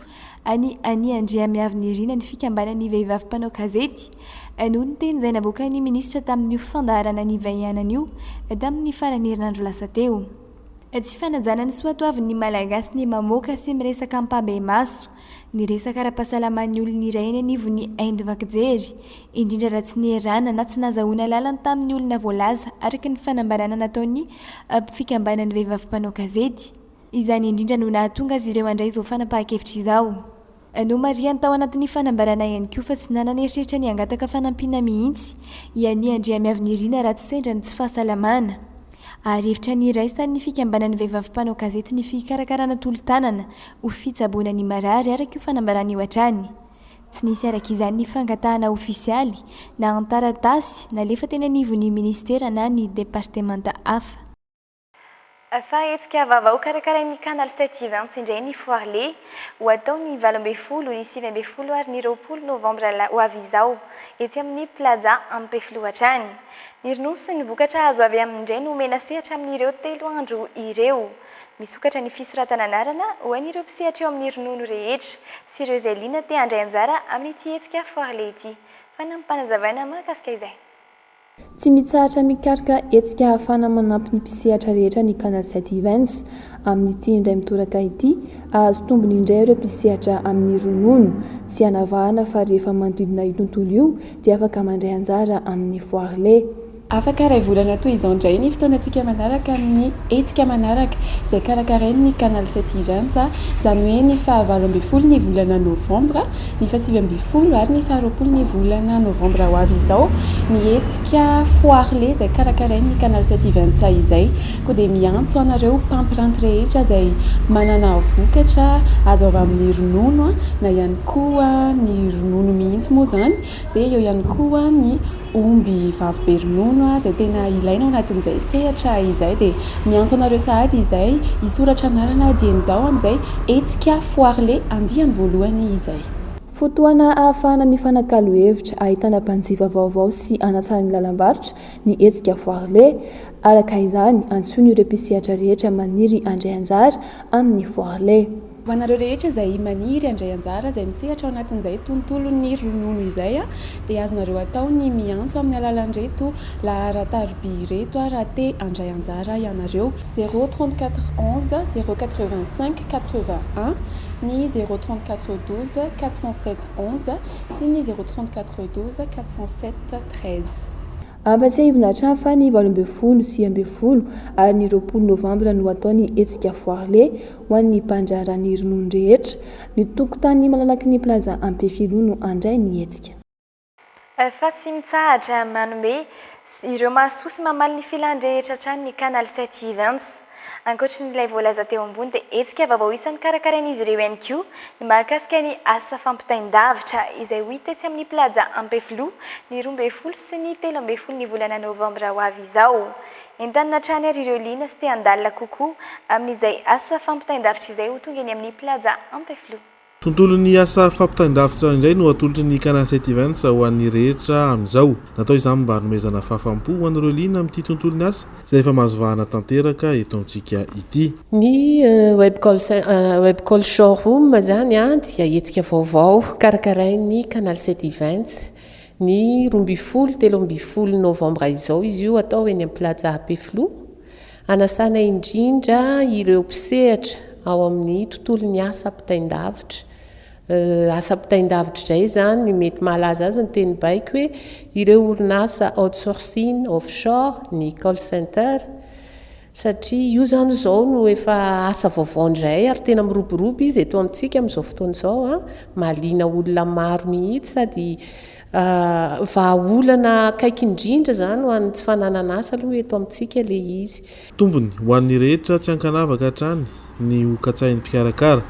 any Andriamiavinirina ny fikambanan'ny vehivavy mpanao gazety noho ny teny izay navoaka ny ministra tamin'io fandaharana ny vaianana io tamin'ny farany herinandro lasa teo. Tsy fanajana ny soatoavin'ny malagasy ny mamoaka sy miresaka ampambe maso ny resaka ara-pahasalaman'ny olona iray eny anivon'ny Inde vakijery, indrindra raha tsy nierana na tsy nazahoana lalany tamin'ny olona voalaza araka ny fanambarana nataon'ny fikambanan'ny vehivavy mpanao gazety. Izany indrindra no nahatonga azy ireo andray izao fanapahan-kevitra izao. No mariany tao anatin'ny fanambarana ihany koa fa tsy nanana eritreritra ny hangataka fanampiana mihitsy iany Andriamiavinirina raha tsy sendra ny tsy fahasalamana. Ary hevitra ny iraisany fikambanan'ny vehivavy mpanao gazety ny fikarakarana tolo-tanana ho fitsaboana ny marary araka io fanambarana io hatrany. Tsy nisy araka izany ny fangatahana ofisialy na an-taratasy nalefa teny anivon'ny ministera na ny departemanta hafa. Fa hetsika vaovao karakarain'ny Canal 720 indray ny Foirlé ho atao ny 12 ny 20 ary ny 20 novambra ho avy izao ety amin'ny plaza Ampefilohatrany. Ny ronono sy ny vokatra azo avy amindray no omena sehatra amin'ireo 3 andro ireo. Misokatra ny fisoratana anarana ho an'ireo mpisehatra eo amin'ny ronono rehetra sy ireo izay liana te handray anjara amin'ity hetsika Foirlé ity. Fa nampanazavana mahakasika izay. Tsy mitsahatra mikarika hetsika ahafana manampy ny mpisehatra rehetra ny Canal 720 amin'ity indray mitoraka ity, azo tombony indray ireo mpisehatra amin'ny ronono tsy hanavahana fa rehefa manodidina io tontolo io dia afaka mandray anjara amin'ny Foirlé. Afaka ray volana toy izao indray ny fotoanantsika manaraka amin'ny hetsika manaraka izay karakarain'ny Canal 720 izany hoe ny faha-12 ny volana novambra, ny faha-9 ary ny faha-20 ny volana novambra ho avy izao ny hetsika Foirlé izay karakarain'ny Canal 720 izay. Koa dia miantso anareo mpampiranty rehetra izay manana vokatra azo avy amin'ny ronono na ihany koa ny ronono mihitsy moa izany dia eo ihany koa ny omby vavy be ronono izay tena ilaina ao anatin'izay sehatra izay dia miantso anareo sahady izay hisoratra anarana dieny izao amin'izay hetsika Foirlé andiany voalohany izay. fotoana ahafahana mifanakalo hevitra ahitana mpanjifa vaovao sy anatsara ny lalam-barotra ny hetsika voarle araka izany antsoiny ireo mpisehatra rehetra maniry andray anjara amin'ny voarle. Ho anareo rehetra izay maniry andray anjara izay misehatra ao anatin'izay tontolon'ny ronono izay dia azonareo atao ny miantso amin'ny alalan'ireto laharan-tarobia ireto raha te andray anjara ianareo 034 11 085 81 ny 034 12 407 11 sy ny 034 12 407 13. Ampatsiahivina hatrany fa ny 18 sy 20 ary ny 20 novambra no ataony hetsika voarle ho an'ny mpandrarany ronono rehetra. Ny tokotany malalaky ny plaza Ampefilo no andray ny hetsika. Fa tsy mitsahatra manome ireo mahasosy mamaly ny filandrehetra trany ny Canal 7 Events. Ankoatran'ilay voalaza teo ambony dia hetsika vaovao isan'ny karakarain'izy ireo ihany koa ny mahakasika ny asa fampitaindavitra izay ho hita etsy amin'ny plaza Ampefilo ny 12 sy ny 13 ny volana novambra ho avy izao. Entanina trany ary ireo liana sy te handalina kokoa amin'izay asa fampitaindavitra izay ho tonga eny amin'ny plaza Ampefilo. Tontolon'ny asa fampitaindavitra indray no atolotry ny Canal 7 Events ho an'ny rehetra amin'izao. Natao izany mba hanomezana fahafaham-po ho an'ireo liana amin'ity tontolon'ny asa izay efa mahazovahana tanteraka eto amintsika ity. Ny webcall showroom zany dia hetsika vaovao karakarain'ny Canal 7 Events ny 12 novambra izao izy io atao eny amin'ny plaza Ampefilo. Anasana indrindra ireo mpisehatra ao amin'ny tontolon'ny asa pitaindavitra. Asa pitaindavitra izay zany mety malaza azy ny teny baiko hoe ireo orinasa outsourcing offshore ny call center satria io zany zao no efa asa vaovao indray ary tena miroborobo izy eto amintsika amin'izao fotoana izao mahaliana olona maro mihitsy sady vahaolana akaiky indrindra zany ho an'ny tsy fananana asa aloha eto amintsika le izy. Tombony ho an'ny rehetra tsy hankanavaka hatrany ny hokatsahin'ny mpikarakara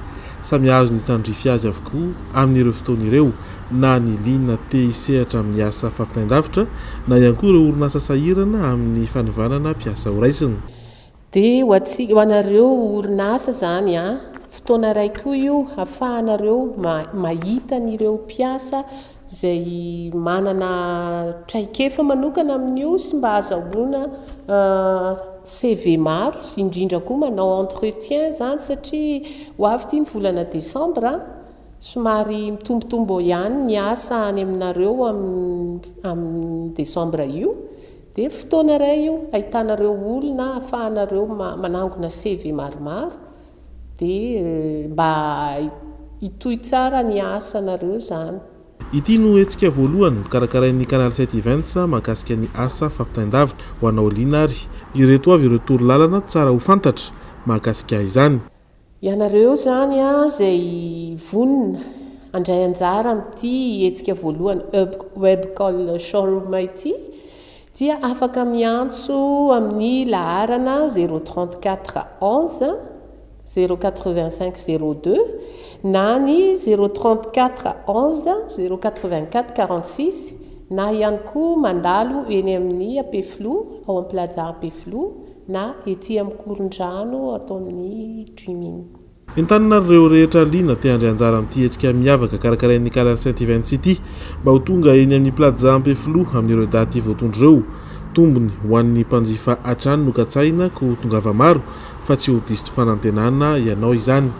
samy azo ny tandrify azy avokoa amin'ireo fotoana ireo na ny liana te hisehatra amin'ny asa fampitaindavitra na ihany koa ireo orinasa sahirana amin'ny fanovanana mpiasa ho raisiny. Dia ho anareo orinasa zany fotoana iray koa io ahafahanareo mahita n'ireo mpiasa izay manana traikefa manokana amin'io sy mba azahoana CV maro indrindra koa manao entretien zany satria ho avy ity ny volana desambra somary mitombotombo ihany ny asa any aminareo amin'ny desambra io dia fotoana iray io ahitanareo olona ahafahanareo manangona CV maromaro dia mba hitohy tsara ny asanareo zany. Ity no hetsika voalohany karakarain'ny Canal 7 Events mahakasika ny asa fampitaindavitra ho anao liana ary ireto avy ireo torolalana tsara ho fantatra mahakasika izany. Ianareo zany izay vonina andray anjara amin'ity hetsika voalohany webcall showroom ity dia afaka miantso amin'ny laharana 034 11 085 02 na ny 034 11 084 46 na ihany koa mandalo eny amin'ny Ampefilo ao amin'ny plaza Ampefilo na ety amin'ny Korondrano atao amin'ny Trimine. Entanina ireo rehetra liana te handray anjara amin'ity hetsika miavaka karakarain'ny Canal 7 Events ity mba ho tonga eny amin'ny plaza Ampefilo amin'ireo daty voatondreo. Tombony ho an'ny mpanjifa hatrany no katsaina ko tongava maro fa tsy ho diso fanantenana ianao izany.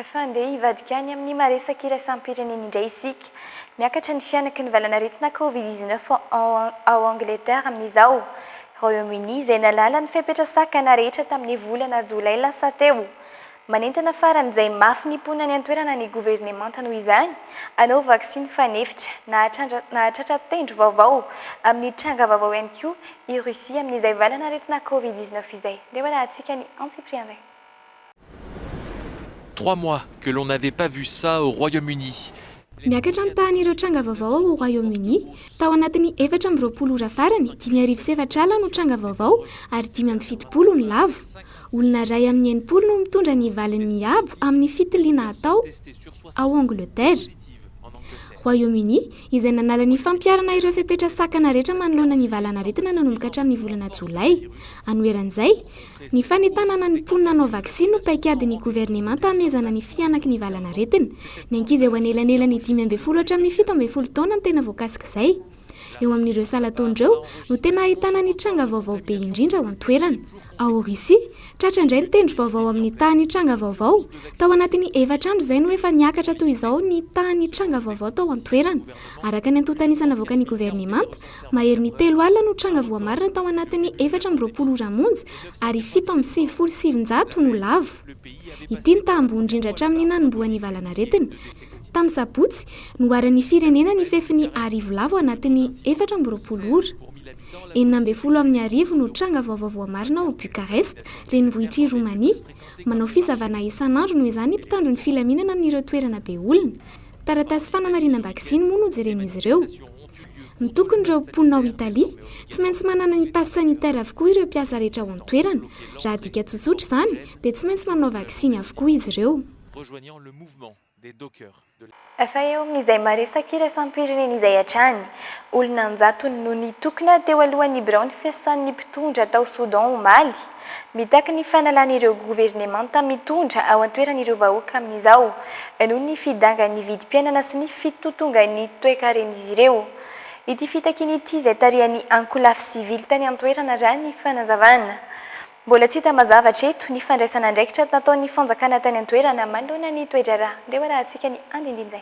Fandeha hivadika any amin'ny maresaka iraisam-pirenena indray isika miakatra ny fianaky ny valanaretina Covid-19 ao Angleterre amin'izao. Royaume-Uni izay nalala ny fiapetrasakana rehetra tamin'ny volana Jolay lasa teo. Manentana faran'izay mafy niponany antoerana ny governemanta noho izany anao vaksiny fanefitra nahatratra tendro vaovao amin'ny tranga vaovao ihany koa i Russie amin'izay valanaretina Covid-19 izay. Dia valahantsika ny Antsipriandray. 3 mois que l'on n'avait pas vu ça au Royaume-Uni. Miakatra ny tahan'ireo tranga vaovao ao Royaume-Uni tao anatin'ny 4 ora farany 5:07 alina no tranga vaovao ary 5:70 ny lavo. Olona ray amin'ny 80 no mitondra ny valin'ny abo amin'ny fitiliana atao ao Angleterre. Royaume-Uni izay nanala ny fampiarana ireo fepetra-sakana rehetra manoloana ny valanaretina nanomboka hatramin'ny volana Jolay. Anoeran'izay, ny fanentanana ny mponina hanao vaksiny no paikadin'ny gouvernemanta hamezana ny fianaky ny valanaretina. Ny ankizy eo anelanelany 12 hatramin'ny 17 taona no tena voakasika izay. Eo amin'ireo salatondreo no tena ahitana ny tranga vaovao be indrindra ao an-toerana. Ao Russie, tratra indray ny tendry vaovao amin'ny tany tranga vaovao. Tao anatin'ny 4 andro izay no efa niakatra toy izao ny tany tranga vaovao tao an-toerana. Araka ny antontanisana avoaka ny gouvernemanta, mahery ny 3 alina no tranga voamarina tao anatin'ny 420 ora monja ary 777 no lavo. Ity ny tambo indrindra hatramin'ny nanomboan'ny valanaretina. Tamin'ny Sabotsy, noharan'ny firenena ny fefiny 10 lavo anatin'ny 420 ora. 40 amin'ny 10 no tranga vaovao voamarina ao Bucarest, renivohitr'i Romania. Manao fisavana isan'andro noho izany mpitandro ny filaminana amin'ireo toerana be olona. Taratasy fanamarinam-baksiny moa no jeren'izy ireo. Ny tokony ireo mponina ao Italia, tsy maintsy manana ny passe sanitaire avokoa ireo mpiasa rehetra ao an-toerana. Raha dika tsotsotra izany, dia tsy maintsy manao vaksiny avokoa izy ireo. Efa eo amin'izay maresaka iraisam-pirenena izay hatrany, olona 100 no nitokana teo alohan'ny birao ny fiasan'ny mpitondra tao Soudan omaly, mitaky ny fanalan'ireo gouvernemanta mitondra ao an-toeran'ireo vahoaka amin'izao, noho ny fidangan'ny vidim-piainana sy ny fitotongan'ny toe-karen'izy ireo. Ity fitakiny ity izay tarihan'ny ankolafy sivily tany an-toerana raha ny fanazavana. Mbola tsy hita mazava hatreto ny fandraisana andraikitra nataon'ny fanjakana tany an-toerana manoloana ny toe-draharaha. Dia horahantsika ny andindinizay.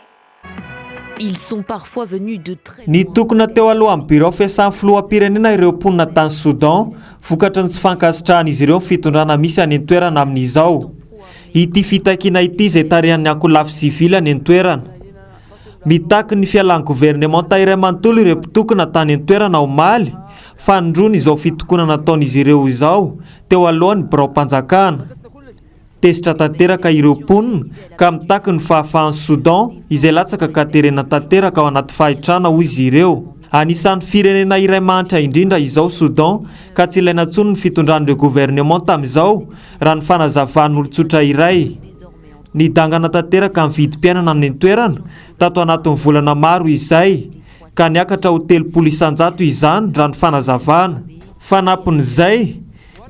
Ils sont parfois venus de très... Ny tokona teo alohan'ny birao fiasan'ny filoham-pirenena ireo mponina tany Soudan, vokatra ny tsy fankasitrahan'izy ireo fitondrana misy any an-toerana amin'izao. Ity fitakiana ity izay tarihan'ny ankolafy sivily any an-toerana. Mitaky ny fialan'ny gouvernemanta iray manontolo ireo mpitokana tany an-toerana omaly, fanondrony izao fitokona nataon'izy ireo izao teo alohan'ny birao-mpanjakana. Tesitra tanteraka ireo mponina ka mitaky ny fahafahan'ny Soudan izay latsaka katerena tanteraka ao anaty fahitrana hoy izy ireo. Anisan'ny firenena iray manitra indrindra izao Soudan ka tsy ilaina intsony ny fitondran'ireo gouvernemanta amin'izao raha ny fanazavan'olon-tsotra iray. Ny dangana tanteraka amin'ny vidim-piainana any an-toerana tato anatin'ny volana maro izay ka niakatra ho 30 isan-jato izany raha ny fanazavana. Fanampin'izay,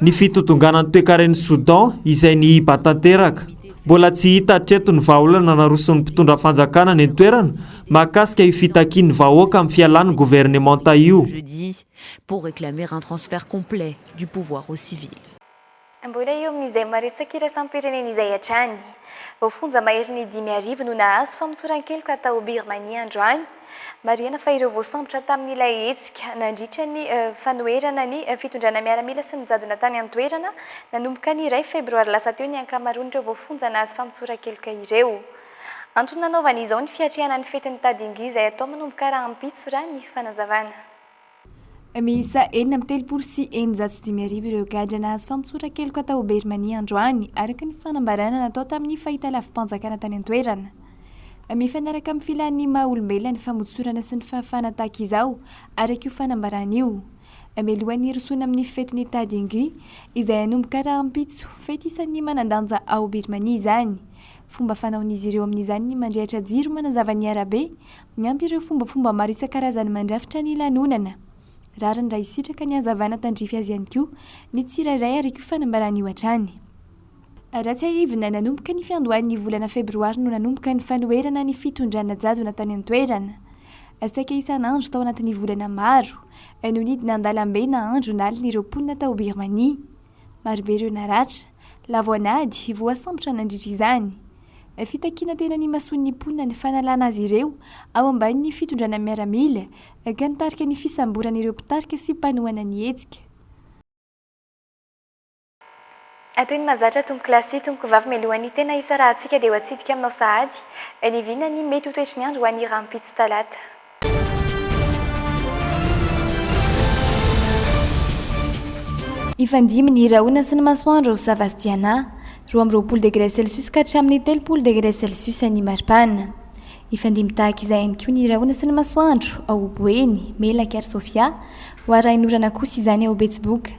ny fitotonganan'ny toe-karen'i Soudan izay nihiba tanteraka. Mbola tsy hita hatreto ny vahaolana naroson'ny mpitondra fanjakana any an-toerana mahakasika io fitakian'ny vahoaka amin'ny fialan'ny gouvernemanta io. Pour réclamer un transfert complet du pouvoir aux civils. Mbola eo amin'izay maresaka iraisam-pirenena izay hatrany. Voafonja mahery ny 5,000 no nahazo famontsoran-keloka tao Birmania androany. Mariana fa ireo voasambotra tamin'ilay hetsika nandritra ny fanoherana ny fitondrana miaramila sy ny jadona tany an-toerana nanomboka ny 2 febroary lasa teo ny ankamaroany ireo voafonja nahazo famontsoran-keloka ireo. Antony nanaovan'izao ny fiatrehana ny fetin'ny tadingy izay atao manomboka raha ampitso raha ny fanazavana. Miisa 4 sy 4,500 ireo gadra nahazo famontsoran-keloka tao Birmania androany araka ny fanambarana natao tamin'ny fahita lafim-panjakana tany an-toerana. Mifanaraka amin'ny filan'ny maha-olombelona ny famotsorana sy ny fahafahana tahaka izao araka io fanambarana io. Mialohan'ny rosoana amin'ny fetin'ny tadingy izay hanomboka raha ampitso fety isan'ny manandanja ao Birmania izany. Fomba fanaon'izy ireo amin'izany ny mandrehatra jiro manazava ny arabe, miampy ireo fombafomba maro isan-karazany mandrafitra ny lanonana. Rarany raha isitraka ny hazavana tandrify azy ihany koa ny tsirairay araka io fanambarana io hatrany. Raha tsy ahivina nanomboka ny fiandohan'ny volana febroary no nanomboka ny fanoherana ny fitondrana jadona tany an-toerana. Saika isan'andro tao anatin'ny volana maro, no nidina andalam-be na andro nalin'ireo mponina tao Birmania. Marobe ireo naratra, lavoanady, voasambotra nandritra izany. Fitakiana tena ny mason'ny mponina ny fanalana azy ireo ao ambanin'ny fitondrana miaramila ka nitarika ny fisamboran'ireo mpitarika sy mpanohana ny hetsika. Atoy ny mazatra tomboky lasy tomboky vavy mialohan'ny tena isa raha antsika dia ho atsidika aminao sahady ny vinona ny mety ho toetry ny andro ho an'ny rahampitso talata. Ifandimy ny rahoana sy ny masoandro ao Savastiana, 20 degré Celsius ka hatramin'ny 30 degré Celsius ny maripana. Ifandimy tahaka izay ihany koa ny rahoana sy ny masoandro ao Boeny, Melaka ary Sofia, ho arahin'orana kosa izany ao Betsiboka,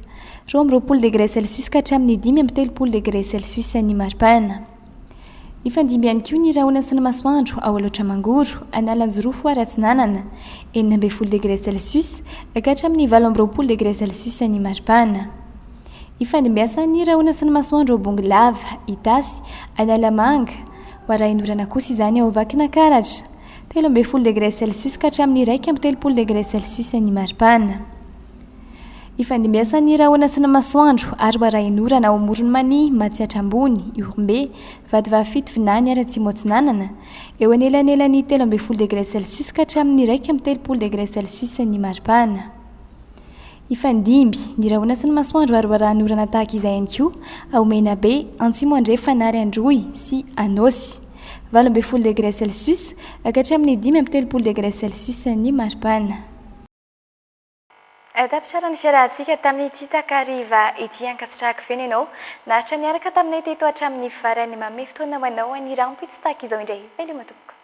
20 degré Celsius ka hatramin'ny 5 30 degré Celsius ny maripana. Ifandimbiany koa ny rahona sy ny masoandro ao aloatra mangoro analanjy 2 fois ratsinanana 40 degré celsius ka hatramin'ny 20 degré celsius ny maripana. Ifandimbiasa ny rahona sy ny masoandro ao Bongolava, Itasy, Analamanga hoarahinorana kosa izany ao Vakinankaratra 13 degré celsius ka hatramin'ny 13 degré celsius ny maripana. Ifandimbiasa ny rahona sy ny masoandro ary hoarahinorana ao Moronmany, Matsiatrambony, Iorombe, Vatovavafito Vinany ary Atsimotsinanana eo anelanelany 13 degré celsius ka hatramin'ny 13 degré celsius ny maripana. Ifandimby ny rahona sy ny masoandro ary hoarahinorana tahaka izay ihany koa ao Menabe, Antsimoandre, Fanary Androy sy Anosy 12 degré celsius ka hatramin'ny 15 degré celsius ny maripana. Tapitra ny fiarahantsika tamin'ity takariva ity ankasitrahako feny ianao nahatra niaraka taminay teto hatramin'ny farany mame fotoana hoanao ny rahampitsy tahaka izao indray veloma tompoko.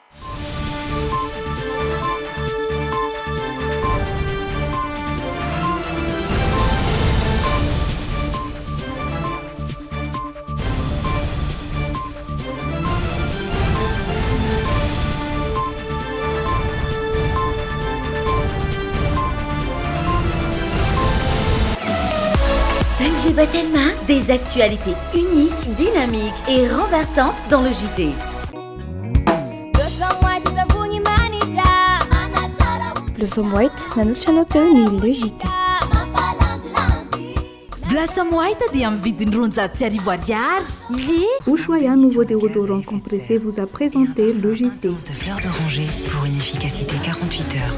Battelma, des actualités uniques, dynamiques et renversantes dans le JT. Blossom White nanolotra anao teo ny le JT. Blossom White dia amin'ny vidiny 900 ariary. Ushuaïa nouveau déodorant compressé vous a présenté le JT. De fleurs d'oranger pour une efficacité 48 heures.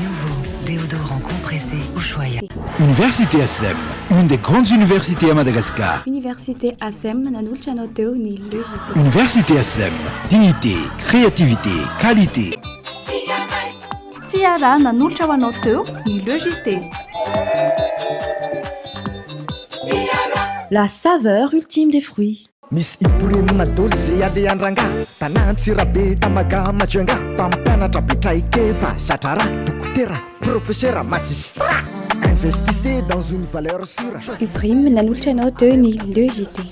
Nouveau déodorant compressé Ushuaïa. Université ASEM, une des grandes universités à Madagascar. Université ASEM nanolotra anao teo ny le JT. Université ASEM, dignité, créativité, qualité. Tiara nanolotra ho anao teo ny le JT. La saveur ultime des fruits. Miss Ibrahim Dolce Aliandrangá, Tanantsirabe Tamaga Machuanga, Pampanatra Pitraikeva, Chatara, Tukutera, professeur magistrat. Investissez dans une valeur sûre. Ibrahim nanolotra anao teo ny le JT.